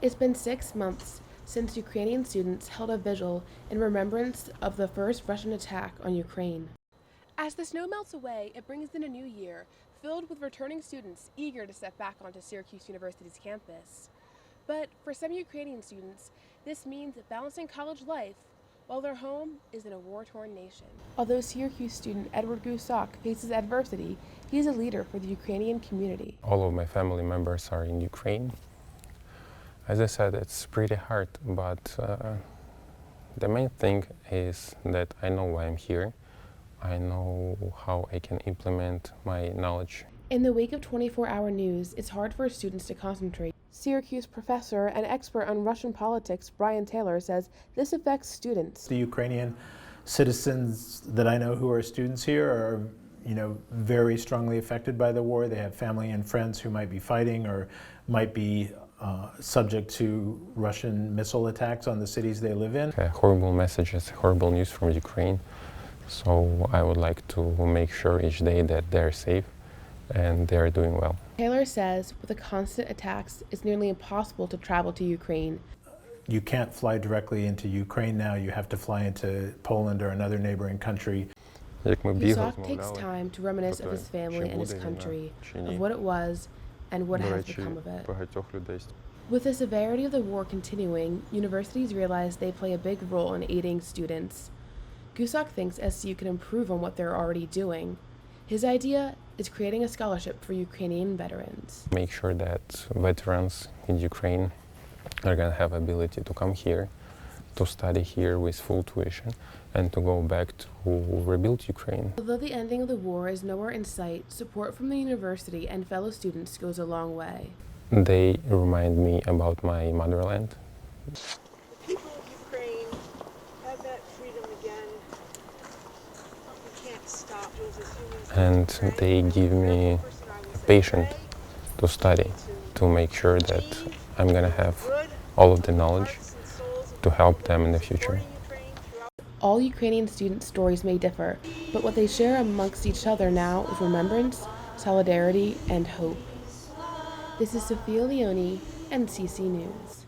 It's been 6 months since Ukrainian students held a vigil in remembrance of the first Russian attack on Ukraine. As the snow melts away, it brings in a new year, filled with returning students eager to step back onto Syracuse University's campus. But for some Ukrainian students, this means balancing college life while their home is in a war-torn nation. Although Syracuse student Edward Gusak faces adversity, he is a leader for the Ukrainian community. All of my family members are in Ukraine. As I said, it's pretty hard, but the main thing is that I know why I'm here. I know how I can implement my knowledge. In the wake of 24-hour news, it's hard for students to concentrate. Syracuse professor and expert on Russian politics, Brian Taylor, says this affects students. The Ukrainian citizens that I know who are students here are, very strongly affected by the war. They have family and friends who might be fighting or might be subject to Russian missile attacks on the cities they live in. Horrible messages, horrible news from Ukraine. So I would like to make sure each day that they're safe and they're doing well. Taylor says with the constant attacks, it's nearly impossible to travel to Ukraine. You can't fly directly into Ukraine now. You have to fly into Poland or another neighboring country. Gusak takes time to reminisce of his family and his country, of what it was and what has become of it. With the severity of the war continuing, universities realize they play a big role in aiding students. Gusak thinks SU can improve on what they're already doing. His idea is creating a scholarship for Ukrainian veterans. Make sure that veterans in Ukraine are going to have ability to come here, to study here with full tuition, and to go back to rebuild Ukraine. Although the ending of the war is nowhere in sight, support from the university and fellow students goes a long way. They remind me about my motherland. People of Ukraine have that freedom again. We can't stop those as humans. And they give me patience to study, to make sure that I'm going to have all of the knowledge to help them in the future. All Ukrainian students' stories may differ, but what they share amongst each other now is remembrance, solidarity, and hope. This is Sophia Leone, NCC News.